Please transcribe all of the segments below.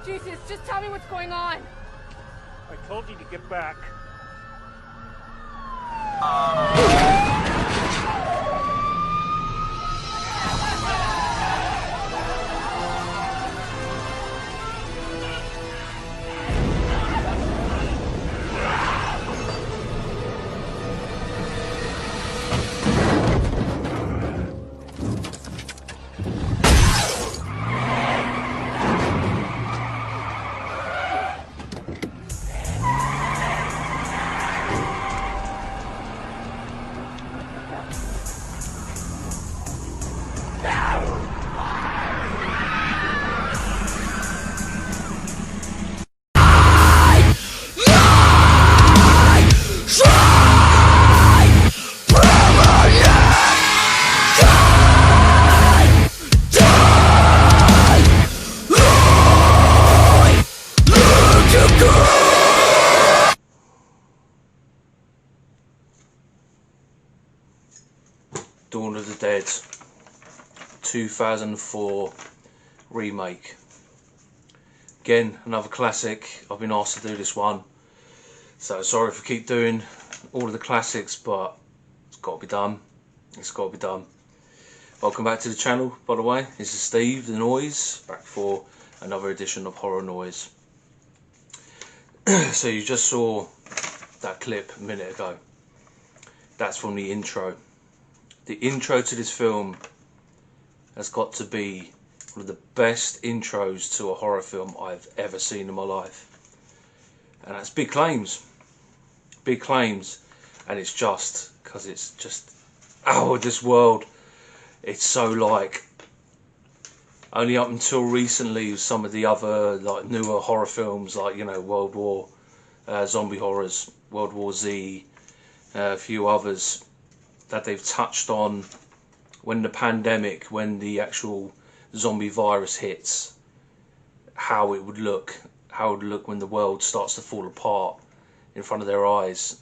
Jesus, just tell me what's going on. I told you to get back. Dawn of the Dead 2004 remake. Again, another classic. I've been asked to do this one, so sorry if I keep doing all of the classics, but it's got to be done. It's got to be done. Welcome back to the channel, by the way. This is Steve the Noise, back for another edition of Horror Noise. So you just saw that clip a minute ago. That's from the intro. The intro to this film has got to be one of the best intros to a horror film I've ever seen in my life. And that's big claims. Big claims. And it's just because it's just out of this world. It's so like, only up until recently some of the other like newer horror films, like, you know, World War, zombie horrors, World War Z, a few others that they've touched on when the pandemic, when the actual zombie virus hits, how it would look when the world starts to fall apart in front of their eyes.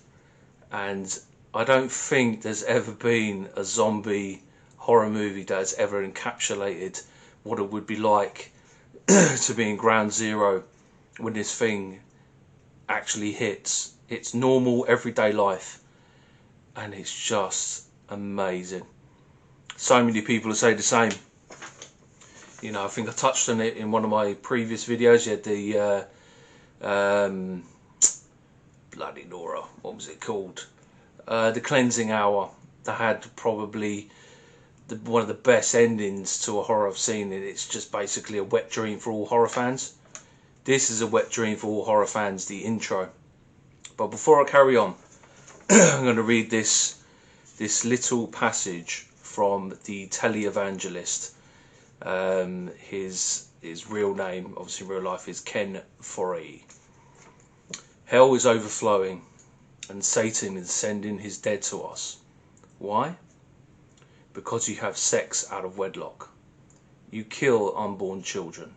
And I don't think there's ever been a zombie horror movie that has ever encapsulated what it would be like to be in ground zero when this thing actually hits. It's normal everyday life, and it's just amazing. So many people say the same. You know, I think I touched on it in one of my previous videos. You had the bloody Nora, what was it called? The Cleansing Hour. That had probably one of the best endings to a horror I've seen, and it's just basically a wet dream for all horror fans. This is a wet dream for all horror fans, the intro. But before I carry on, I'm going to read this little passage from the televangelist. His real name, obviously in real life, is Ken Foree. Hell is overflowing, and Satan is sending his dead to us. Why? Because you have sex out of wedlock. You kill unborn children.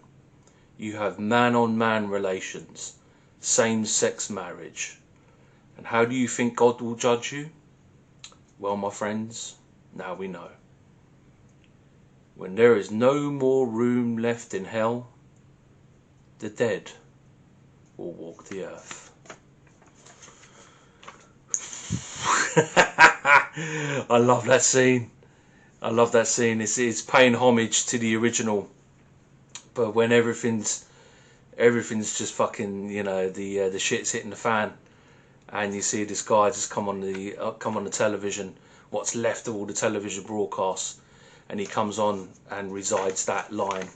You have man-on-man relations, same-sex marriage. And how do you think God will judge you? Well, my friends, now we know. When there is no more room left in hell, the dead will walk the earth. I love that scene. I love that scene. It's paying homage to the original, but when everything's just fucking, you know, the shit's hitting the fan, and you see this guy just come on the television, what's left of all the television broadcasts, and he comes on and recites that line.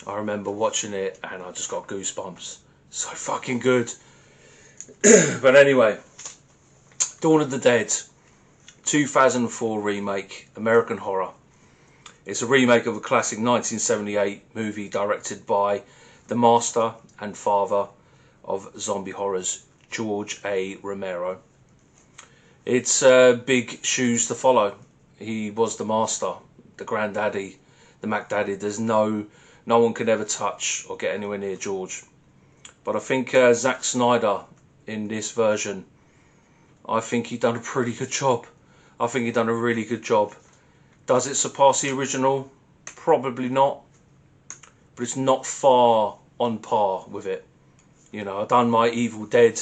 I remember watching it and I just got goosebumps. So fucking good. But anyway, Dawn of the Dead 2004 remake, American horror. It's a remake of a classic 1978 movie directed by the master and father of zombie horrors, George A. Romero. It's big shoes to follow. He was the master, the granddaddy, the Mac Daddy. There's no one could ever touch or get anywhere near George. But I think Zack Snyder in this version, I think he done a pretty good job. I think he done a really good job. Does it surpass the original? Probably not. But it's not far on par with it. You know, I've done my Evil Dead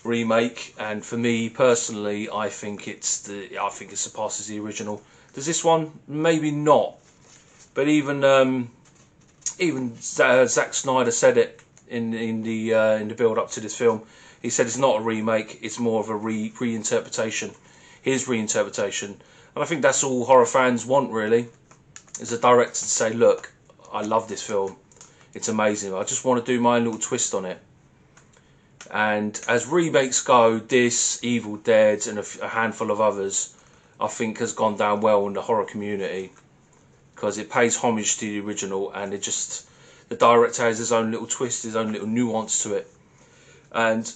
remake, and for me personally, I think it surpasses the original. Does this one? Maybe not. But even Zack Snyder said it in the build up to this film. He said it's not a remake; it's more of a reinterpretation, his reinterpretation. And I think that's all horror fans want, really, is a director to say, "Look, I love this film; it's amazing. I just want to do my own little twist on it." And as remakes go, this, Evil Dead, and a handful of others, I think has gone down well in the horror community, because it pays homage to the original, and the director has his own little twist, his own little nuance to it. And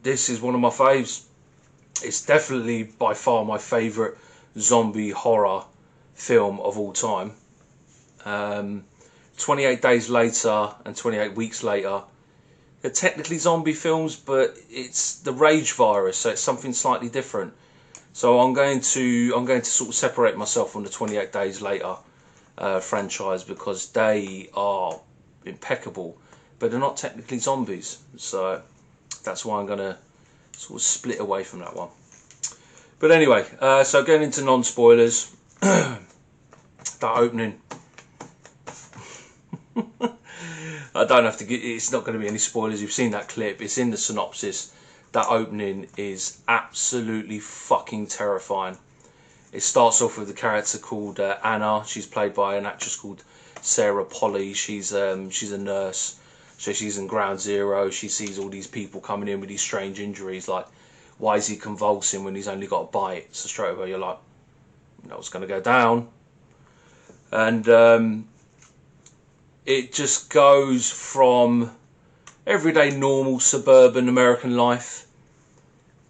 this is one of my faves. It's definitely by far my favourite zombie horror film of all time. 28 Days Later and 28 Weeks Later, they're technically zombie films, but it's the rage virus, so it's something slightly different. So I'm going to sort of separate myself from the 28 Days Later franchise, because they are impeccable, but they're not technically zombies. So that's why I'm going to sort of split away from that one. But anyway, so getting into non-spoilers, that opening. I don't have to get, it's not going to be any spoilers. You've seen that clip, it's in the synopsis. That opening is absolutely fucking terrifying. It starts off with a character called Anna. She's played by an actress called Sarah Polley. She's a nurse, so she's in Ground Zero. She sees all these people coming in with these strange injuries, like, why is he convulsing when he's only got a bite? So straight away you're like, you know what's going to go down. And it just goes from everyday normal suburban American life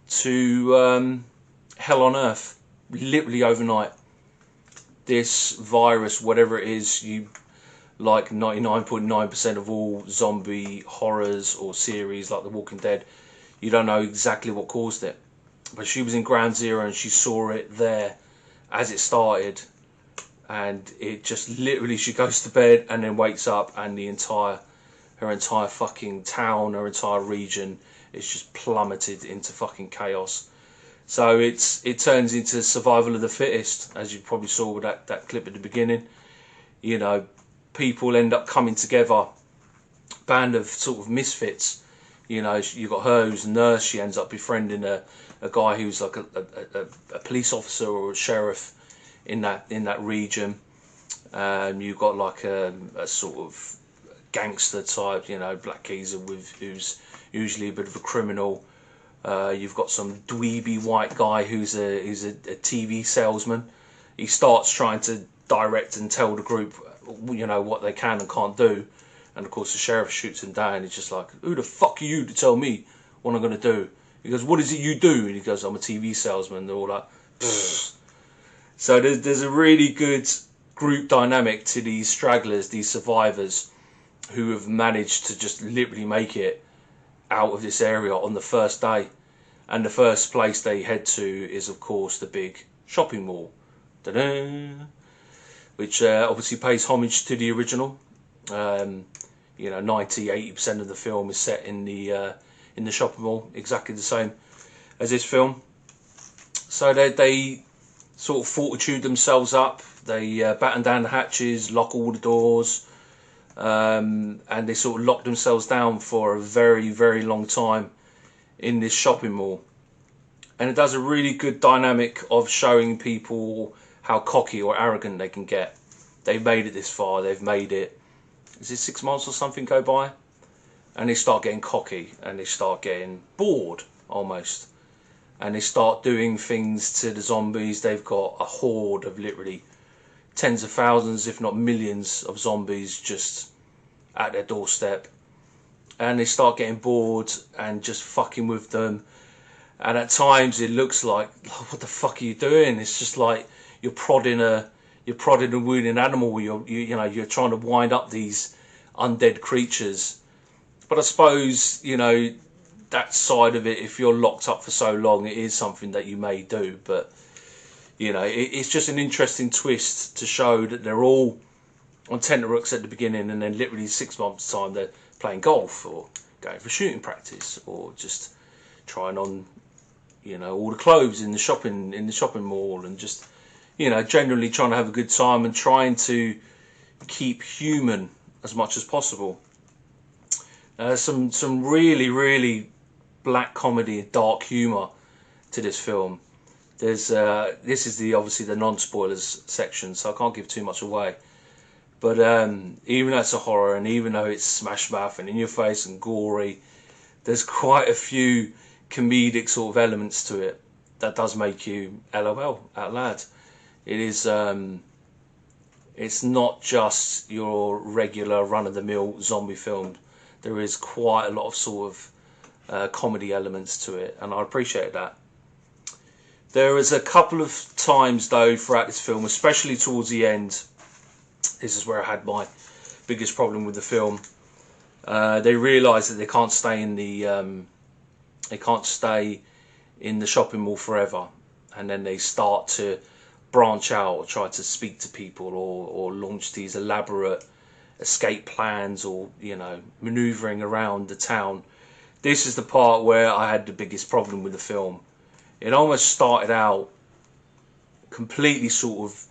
to hell on earth, literally overnight. This virus, whatever it is, you like 99.9% of all zombie horrors or series like The Walking Dead, you don't know exactly what caused it. But she was in Ground Zero and she saw it there as it started, and it just literally, she goes to bed and then wakes up, and her entire fucking town, her entire region is just plummeted into fucking chaos. So it turns into survival of the fittest, as you probably saw with that clip at the beginning. You know, people end up coming together, band of sort of misfits. You know, you've got her who's a nurse, she ends up befriending a guy who's like a police officer or a sheriff in that region. You've got like a sort of gangster type, you know, black geezer who's usually a bit of a criminal. You've got some dweeby white guy who's a TV salesman. He starts trying to direct and tell the group, you know, what they can and can't do. And of course the sheriff shoots him down. He's just like, who the fuck are you to tell me what I'm going to do? He goes, what is it you do? And he goes, I'm a TV salesman. They're all like, pfft. So there's a really good group dynamic to these stragglers, these survivors, who have managed to just literally make it out of this area on the first day. And the first place they head to is, of course, the big shopping mall. Ta-da! Which obviously pays homage to the original. You know, 90-80% of the film is set in the shopping mall, exactly the same as this film. So they sort of fortitude themselves up. They batten down the hatches, lock all the doors, and they sort of lock themselves down for a very, very long time in this shopping mall. And it does a really good dynamic of showing people how cocky or arrogant they can get. They've made it this far, they've made it, is it 6 months or something go by? And they start getting cocky, and they start getting bored, almost. And they start doing things to the zombies. They've got a horde of literally tens of thousands, if not millions, of zombies just at their doorstep. And they start getting bored and just fucking with them. And at times it looks like, what the fuck are you doing? It's just like you're prodding a wounded animal. You're trying to wind up these undead creatures. But I suppose, you know, that side of it, if you're locked up for so long, it is something that you may do. But, you know, it's just an interesting twist to show that they're all on tenterhooks at the beginning, and then literally 6 months time they're playing golf or going for shooting practice or just trying on, you know, all the clothes in the shopping mall, and just, you know, generally trying to have a good time and trying to keep human as much as possible. Some really black comedy and dark humour to this film. There's this is obviously the non-spoilers section, so I can't give too much away. But even though it's a horror, and even though it's smash mouth and in your face and gory, there's quite a few comedic sort of elements to it that does make you LOL out loud. It is it's not just your regular run-of-the-mill zombie film. There is quite a lot of sort of comedy elements to it, and I appreciate that. There is a couple of times though throughout this film, especially towards the end, this is where I had my biggest problem with the film. They realise that they can't stay in the shopping mall forever, and then they start to branch out or try to speak to people, or launch these elaborate escape plans, or, you know, manoeuvring around the town. This is the part where I had the biggest problem with the film. It almost started out completely sort of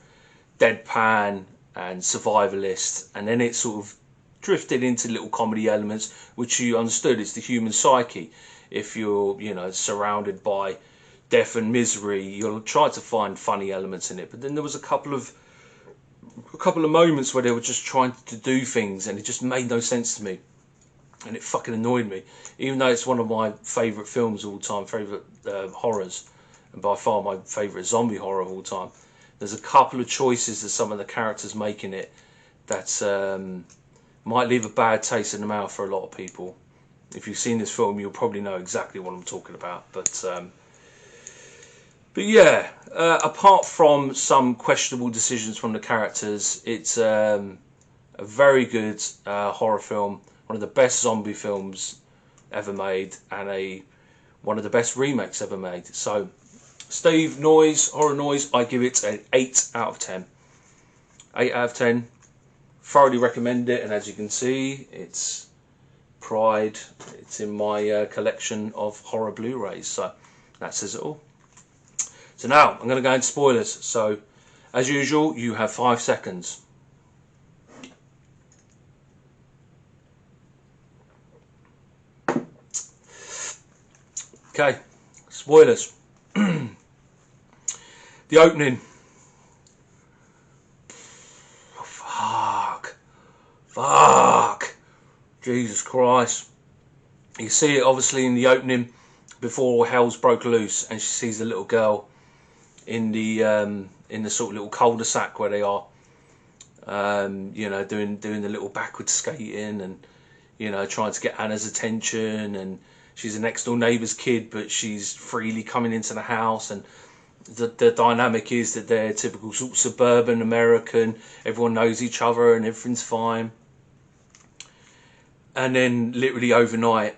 deadpan and survivalist, and then it sort of drifted into little comedy elements, which you understood it's the human psyche. If you're, you know, surrounded by death and misery, you'll try to find funny elements in it. But then there was a couple of moments where they were just trying to do things, and it just made no sense to me, and it fucking annoyed me. Even though it's one of my favourite films of all time, favourite horrors, and by far my favourite zombie horror of all time, there's a couple of choices that some of the characters make in it that might leave a bad taste in the mouth for a lot of people. If you've seen this film, you'll probably know exactly what I'm talking about. But yeah, apart from some questionable decisions from the characters, it's a very good horror film, one of the best zombie films ever made, and one of the best remakes ever made. So, Steve Noise, Horror Noise, I give it an 8 out of 10. 8 out of 10. Thoroughly recommend it, and as you can see, it's Pride. It's in my collection of horror Blu-rays, so that says it all. So now, I'm going to go into spoilers. So, as usual, you have 5 seconds. Okay, spoilers. The opening. Fuck. Jesus Christ. You see it obviously in the opening before hell's broke loose, and she sees the little girl in the sort of little cul-de-sac where they are, you know, doing the little backward skating, and, you know, trying to get Anna's attention, and she's a next door neighbour's kid, but she's freely coming into the house, and the dynamic is that they're typical sort of suburban American, everyone knows each other and everything's fine. And then literally overnight,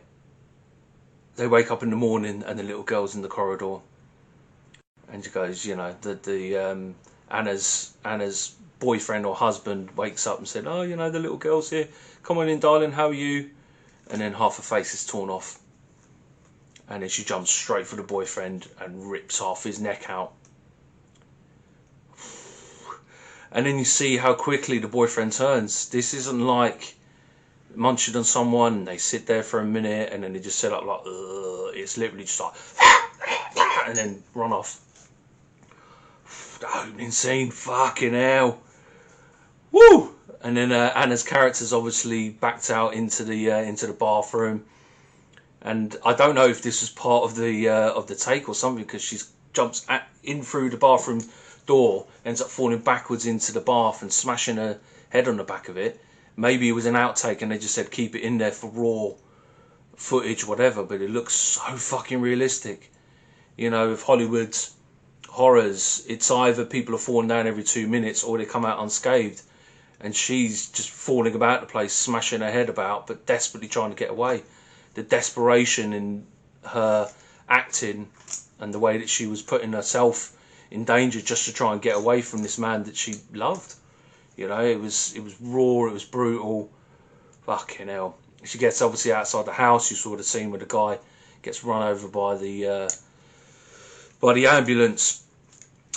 they wake up in the morning and the little girl's in the corridor. And she goes, you know, Anna's boyfriend or husband wakes up and said, oh, you know, the little girl's here. Come on in, darling, how are you? And then half her face is torn off. And then she jumps straight for the boyfriend and rips half his neck out. And then you see how quickly the boyfriend turns. This isn't like munching on someone, they sit there for a minute and then they just sit up like, ugh. It's literally just like, and then run off. The opening scene, fucking hell. Woo! And then Anna's character's obviously backed out into the bathroom. And I don't know if this was part of the take or something, because she jumps in through the bathroom door, ends up falling backwards into the bath and smashing her head on the back of it. Maybe it was an outtake and they just said keep it in there for raw footage, whatever, but it looks so fucking realistic. You know, with Hollywood's horrors, it's either people are falling down every 2 minutes or they come out unscathed. And she's just falling about the place, smashing her head about, but desperately trying to get away. The desperation in her acting and the way that she was putting herself in danger just to try and get away from this man that she loved. You know, it was raw, it was brutal. Fucking hell. She gets obviously outside the house. You saw the scene where the guy gets run over by the ambulance.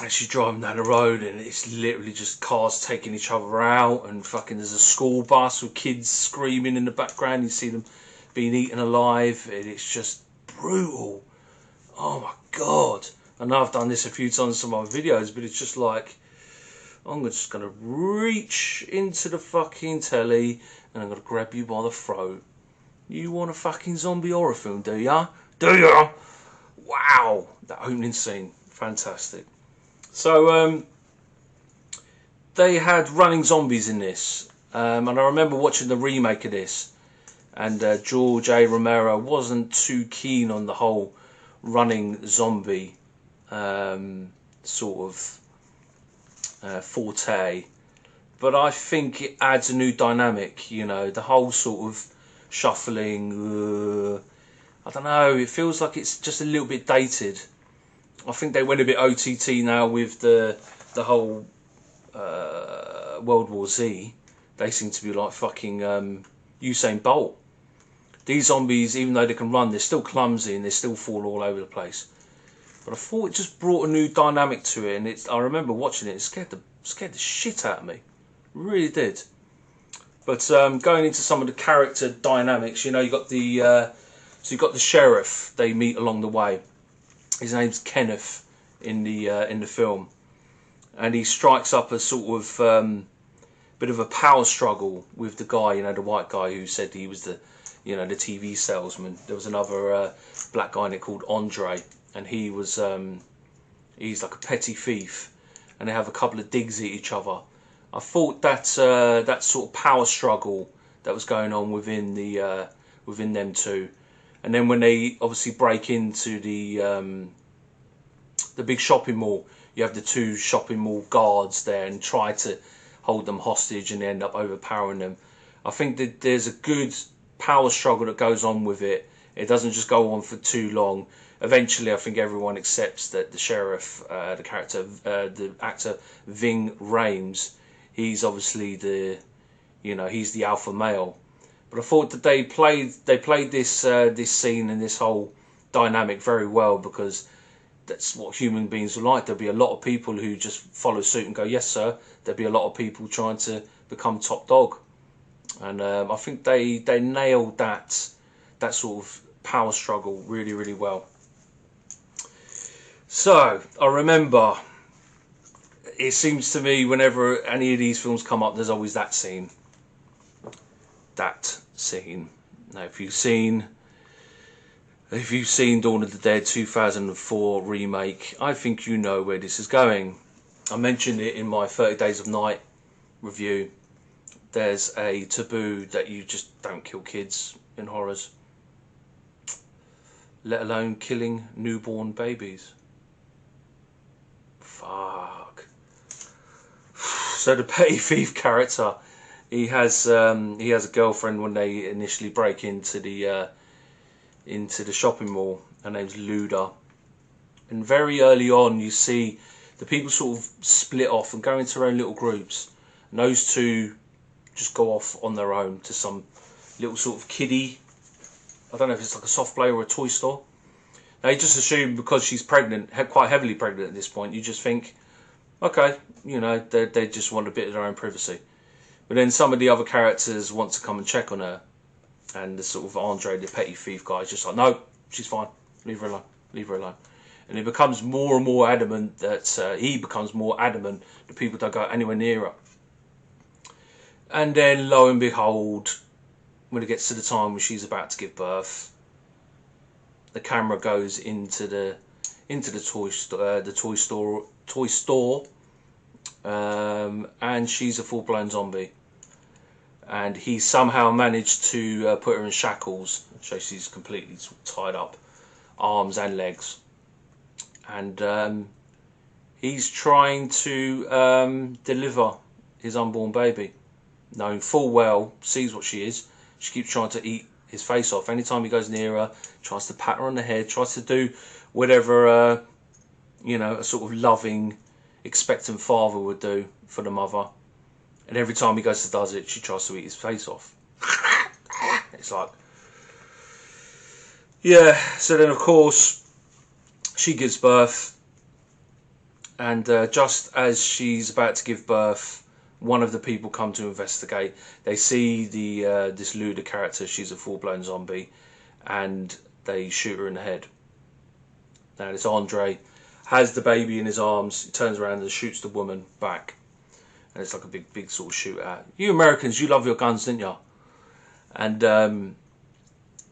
And she's driving down the road, and it's literally just cars taking each other out, and fucking there's a school bus with kids screaming in the background. You see them being eaten alive, and it's just brutal. Oh my god! I know I've done this a few times in my videos, but it's just like, I'm just gonna reach into the fucking telly and I'm gonna grab you by the throat. You want a fucking zombie horror film, do ya? Do ya? Wow! That opening scene, fantastic. So they had running zombies in this, and I remember watching the remake of this, and George A. Romero wasn't too keen on the whole running zombie sort of forte, but I think it adds a new dynamic. You know, the whole sort of shuffling. I don't know. It feels like it's just a little bit dated. I think they went a bit OTT now with the whole World War Z. They seem to be like fucking Usain Bolt. These zombies, even though they can run, they're still clumsy and they still fall all over the place. But I thought it just brought a new dynamic to it, and I remember watching it. It scared the shit out of me, it really did. But going into some of the character dynamics, you know, you got the sheriff they meet along the way. His name's Kenneth in the film, and he strikes up a sort of bit of a power struggle with the guy, you know, the white guy who said he was the TV salesman. There was another black guy in it called Andre, and he's like a petty thief, and they have a couple of digs at each other. I thought that that sort of power struggle that was going on within them two. And then when they obviously break into the big shopping mall, you have the two shopping mall guards there and try to hold them hostage, and they end up overpowering them. I think that there's a good power struggle that goes on with it. It doesn't just go on for too long. Eventually, I think everyone accepts that the sheriff, the actor Ving Rhames, he's obviously he's the alpha male. But I thought that they played this scene and this whole dynamic very well, because that's what human beings are like. There'll be a lot of people who just follow suit and go, yes sir. There'll be a lot of people trying to become top dog, and I think they nailed that sort of power struggle really, really well. So I remember, it seems to me whenever any of these films come up, there's always that scene. Now, if you've seen Dawn of the Dead 2004 remake, I think you know where this is going. I mentioned it in my 30 Days of Night review. There's a taboo that you just don't kill kids in horrors, let alone killing newborn babies. Fuck. So the petty thief character, he has a girlfriend when they initially break into the shopping mall. Her name's Luda, and very early on you see the people sort of split off and go into their own little groups, and those two just go off on their own to some little sort of kiddie, I don't know if it's like a soft play or a toy store. Now you just assume because she's pregnant, quite heavily pregnant at this point, you just think, okay, you know, they just want a bit of their own privacy. But then some of the other characters want to come and check on her, and the sort of Andre, the petty thief guy, is just like, no, she's fine, leave her alone, leave her alone. And he becomes more and more adamant that the people don't go anywhere near her. And then lo and behold, when it gets to the time when she's about to give birth, the camera goes into the toy store, and she's a full-blown zombie. And he somehow managed to put her in shackles, so she's completely tied up, arms and legs. And he's trying to deliver his unborn baby, knowing full well, sees what she is. She keeps trying to eat his face off. Anytime he goes near her, tries to pat her on the head, tries to do whatever a sort of loving, expectant father would do for the mother. And every time he goes to does it, she tries to eat his face off. It's like, yeah. So then, of course, she gives birth, and just as she's about to give birth, one of the people come to investigate. They see the this Luda character. She's a full-blown zombie, and they shoot her in the head. Now this Andre has the baby in his arms. He turns around and shoots the woman back, and it's like a big sort of shootout. You Americans, you love your guns, didn't you? And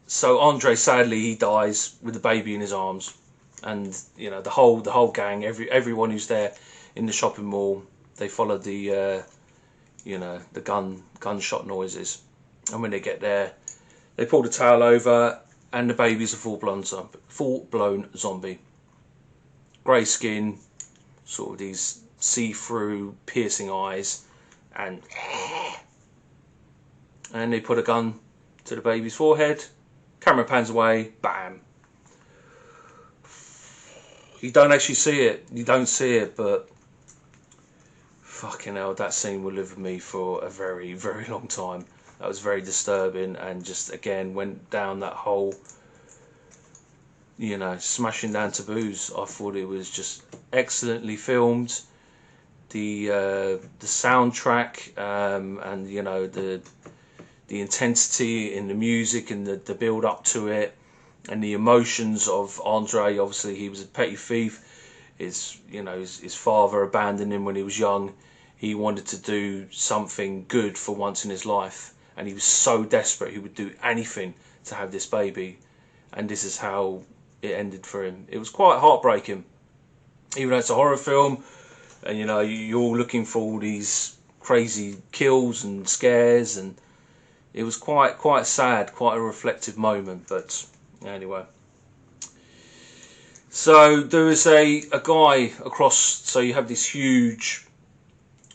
so Andre, sadly, he dies with the baby in his arms, and you know the whole gang, everyone who's there in the shopping mall, they follow the you know, the gunshot noises, and when they get there, they pull the towel over, and the baby's a full-blown zombie. Grey skin, sort of these see-through, piercing eyes, and they put a gun to the baby's forehead. Camera pans away, bam. You don't actually see it. You don't see it, but fucking hell, that scene will live with me for a very, very long time. That was very disturbing, and just again went down that whole, you know, smashing down taboos. I thought it was just excellently filmed. The soundtrack, and you know the intensity in the music and the build up to it, and the emotions of Andre. Obviously, he was a petty thief. His father abandoned him when he was young. He wanted to do something good for once in his life, and he was so desperate he would do anything to have this baby. And this is how it ended for him. It was quite heartbreaking, even though it's a horror film, and you know you're all looking for all these crazy kills and scares, and it was quite sad, quite a reflective moment. But anyway, so there is a guy across. So you have this huge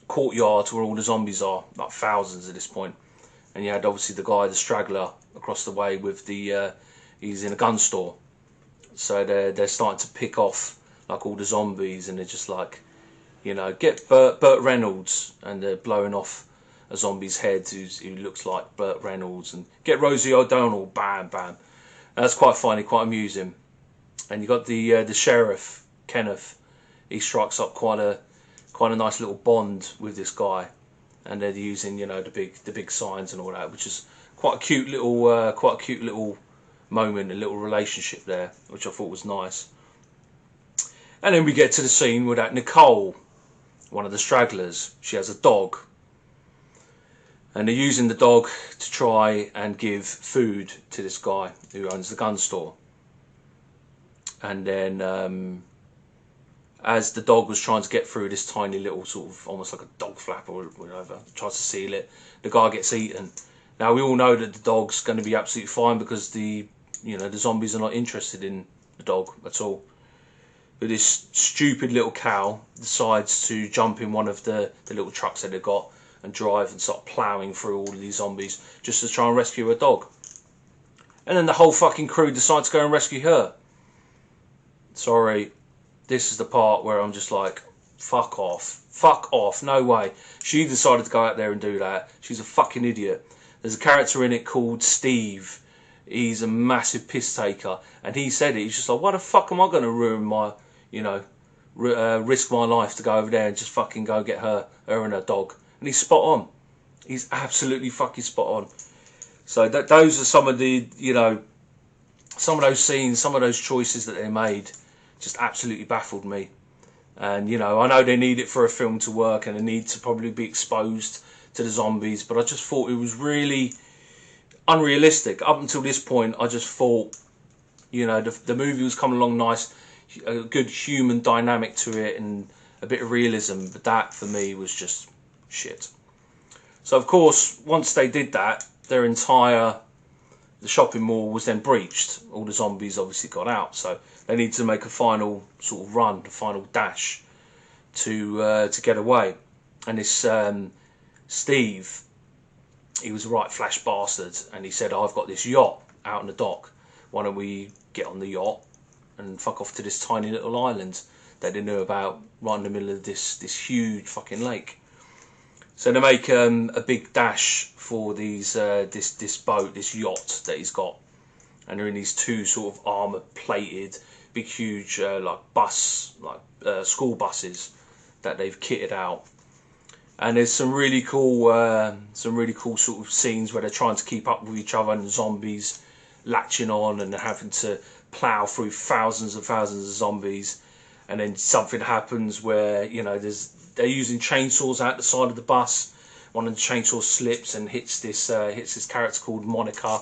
courtyard where all the zombies are, like thousands at this point, and you had obviously the guy, the straggler, across the way with the he's in a gun store. So they're starting to pick off like all the zombies, and they're just like, you know, get Burt Reynolds, and they're blowing off a zombie's head who looks like Burt Reynolds, and get Rosie O'Donnell, bam bam. And that's quite funny, quite amusing. And you got the sheriff Kenneth. He strikes up quite a nice little bond with this guy, and they're using, you know, the big signs and all that, which is quite a cute little moment, a little relationship there, which I thought was nice. And then we get to the scene with that Nicole, one of the stragglers. She has a dog, and they're using the dog to try and give food to this guy who owns the gun store. And then as the dog was trying to get through this tiny little sort of almost like a dog flap or whatever, tries to seal it, the guy gets eaten. Now we all know that the dog's going to be absolutely fine because the zombies are not interested in the dog at all. But this stupid little cow decides to jump in one of the little trucks that they've got and drive and start ploughing through all of these zombies just to try and rescue a dog. And then the whole fucking crew decides to go and rescue her. Sorry, this is the part where I'm just like, fuck off, no way. She decided to go out there and do that. She's a fucking idiot. There's a character in it called Steve. He's a massive piss taker, and he said it. He's just like, why the fuck am I going to ruin my, risk my life to go over there and just fucking go get her and her dog? And he's spot on. He's absolutely fucking spot on. So those are some of the, some of those scenes, some of those choices that they made, just absolutely baffled me. And I know they need it for a film to work, and they need to probably be exposed to the zombies, but I just thought it was really unrealistic. Up until this point, I just thought, the movie was coming along nice, a good human dynamic to it, and a bit of realism. But that, for me, was just shit. So, of course, once they did that, the shopping mall was then breached. All the zombies obviously got out, so they need to make a final sort of run, a final dash to get away. And this Steve, he was a right flash bastard, and he said, I've got this yacht out on the dock. Why don't we get on the yacht and fuck off to this tiny little island that they knew about right in the middle of this huge fucking lake. So they make a big dash for these this boat, this yacht that he's got, and they're in these two sort of armour plated, big huge like school buses that they've kitted out. And there's some really cool sort of scenes where they're trying to keep up with each other, and zombies latching on, and they're having to plough through thousands and thousands of zombies. And then something happens where, you know, they're using chainsaws out the side of the bus. One of the chainsaws slips and hits this character called Monica.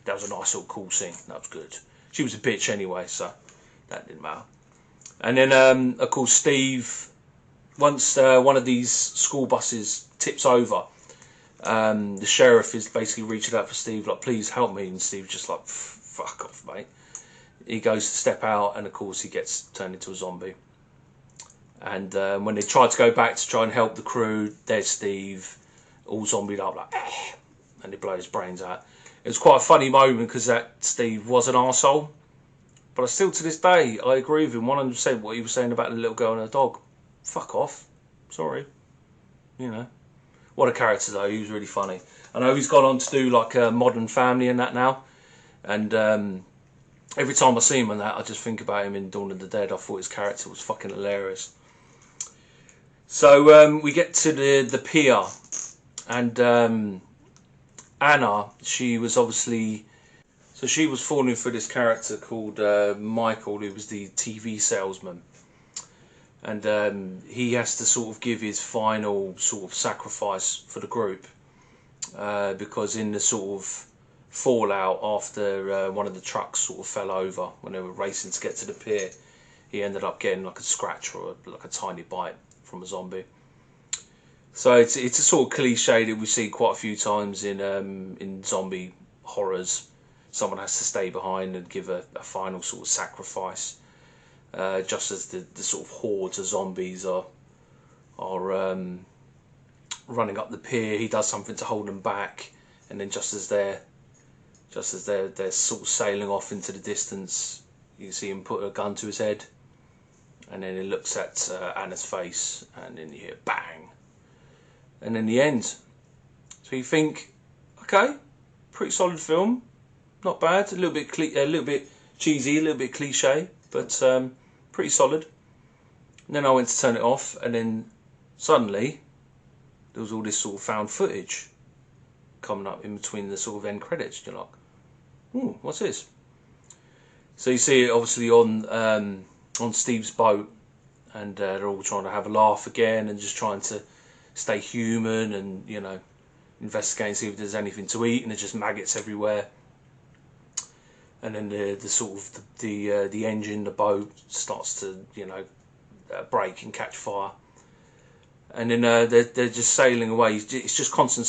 That was a nice little cool scene. That was good. She was a bitch anyway, so that didn't matter. And then of course Steve, once one of these school buses tips over, the sheriff is basically reaching out for Steve, like, please help me, and Steve's just like, fuck off, mate. He goes to step out, and of course he gets turned into a zombie. And when they try to go back to try and help the crew, there's Steve, all zombied up, like, and they blow his brains out. It was quite a funny moment because that Steve was an arsehole, but I still, to this day, I agree with him 100% what he was saying about the little girl and her dog. Fuck off. Sorry. You know. What a character though, he was really funny. I know he's gone on to do like a Modern Family and that now, and every time I see him on that, I just think about him in Dawn of the Dead. I thought his character was fucking hilarious. So we get to the pier, and Anna, she was obviously, so she was falling for this character called Michael, who was the TV salesman. And he has to sort of give his final sort of sacrifice for the group, because in the sort of fallout after one of the trucks sort of fell over when they were racing to get to the pier, he ended up getting like a scratch or like a tiny bite from a zombie. So it's a sort of cliche that we see quite a few times in zombie horrors. Someone has to stay behind and give a final sort of sacrifice. Just as the sort of hordes of zombies are running up the pier, he does something to hold them back, and then just as they're sort of sailing off into the distance, you see him put a gun to his head, and then he looks at Anna's face, and then you hear bang, and then the end. So you think, okay, pretty solid film, not bad, a little bit cheesy, a little bit cliche, but pretty solid. And then I went to turn it off, and then suddenly there was all this sort of found footage coming up in between the sort of end credits. You're like, ooh, what's this? So you see it obviously on Steve's boat, and they're all trying to have a laugh again and just trying to stay human and, you know, investigate and see if there's anything to eat, and there's just maggots everywhere. And then the sort of the engine, the boat starts to, you know, break and catch fire. And then they're just sailing away. It's just constant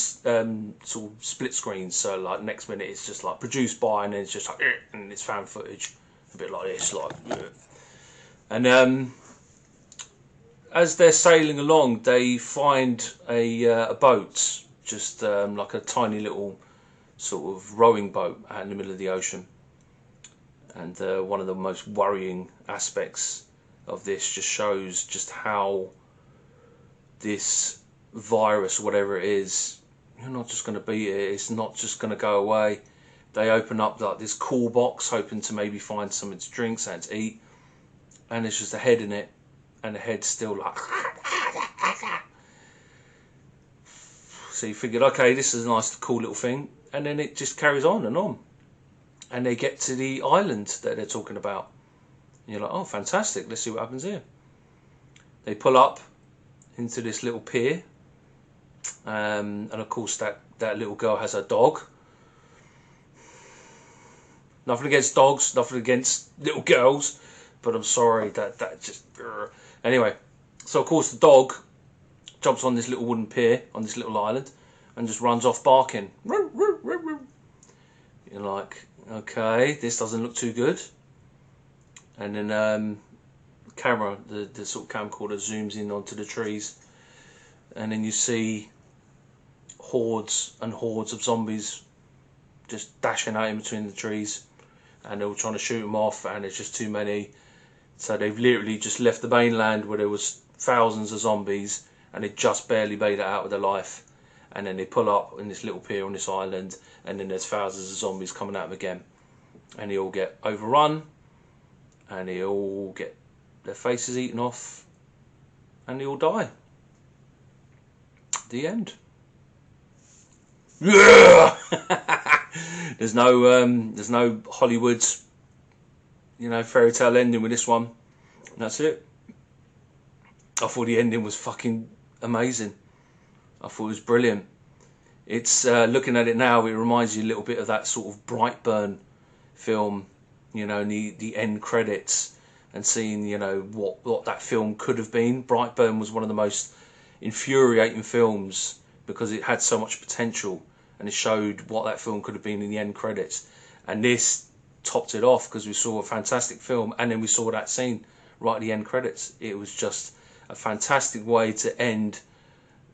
sort of split screens. So like next minute it's just like produced by, and then it's just like, and it's found footage, a bit like this, like. And as they're sailing along, they find a boat, just like a tiny little sort of rowing boat out in the middle of the ocean. And one of the most worrying aspects of this just shows just how this virus, whatever it is, you're not just going to beat it. It's not just going to go away. They open up like this cool box, hoping to maybe find something to drink, something to eat, and there's just a head in it, and the head's still like. So you figured, okay, this is a nice, cool little thing, and then it just carries on and on. And they get to the island that they're talking about. And you're like, oh, fantastic, let's see what happens here. They pull up into this little pier. And of course that little girl has a dog. Nothing against dogs, nothing against little girls. But I'm sorry, that just... Anyway, so of course the dog jumps on this little wooden pier, on this little island, and just runs off barking. You're like... okay, this doesn't look too good. And then the camera, the sort of camcorder zooms in onto the trees, and then you see hordes and hordes of zombies just dashing out in between the trees, and they're all trying to shoot them off, and there's just too many. So they've literally just left the mainland where there was thousands of zombies, and they just barely made it out with their life. And then they pull up in this little pier on this island, and then there's thousands of zombies coming at them again. And they all get overrun, and they all get their faces eaten off, and they all die. The end. Yeah! There's no Hollywood, fairy tale ending with this one. And that's it. I thought the ending was fucking amazing. I thought it was brilliant. It's looking at it now, it reminds you a little bit of that sort of Brightburn film, the end credits, and seeing what that film could have been. Brightburn was one of the most infuriating films because it had so much potential, and it showed what that film could have been in the end credits. And this topped it off because we saw a fantastic film, and then we saw that scene right at the end credits. It was just a fantastic way to end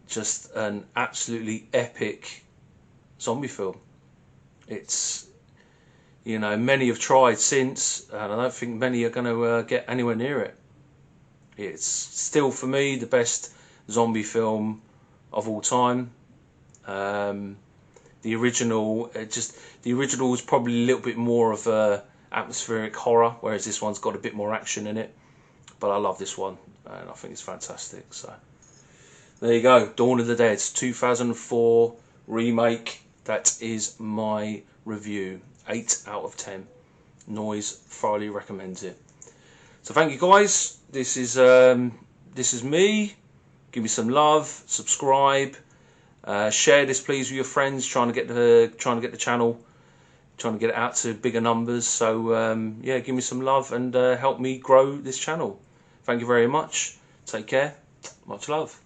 just an absolutely epic zombie film. It's, many have tried since, and I don't think many are going to get anywhere near it. It's still, for me, the best zombie film of all time. The original was probably a little bit more of a atmospheric horror, whereas this one's got a bit more action in it. But I love this one, and I think it's fantastic. So there you go, Dawn of the Dead, 2004 remake. That is my review. 8 out of 10. Noise thoroughly recommends it. So thank you guys. This is me. Give me some love. Subscribe. Share this please with your friends. Trying to get the channel, trying to get it out to bigger numbers. So yeah, give me some love and help me grow this channel. Thank you very much. Take care. Much love.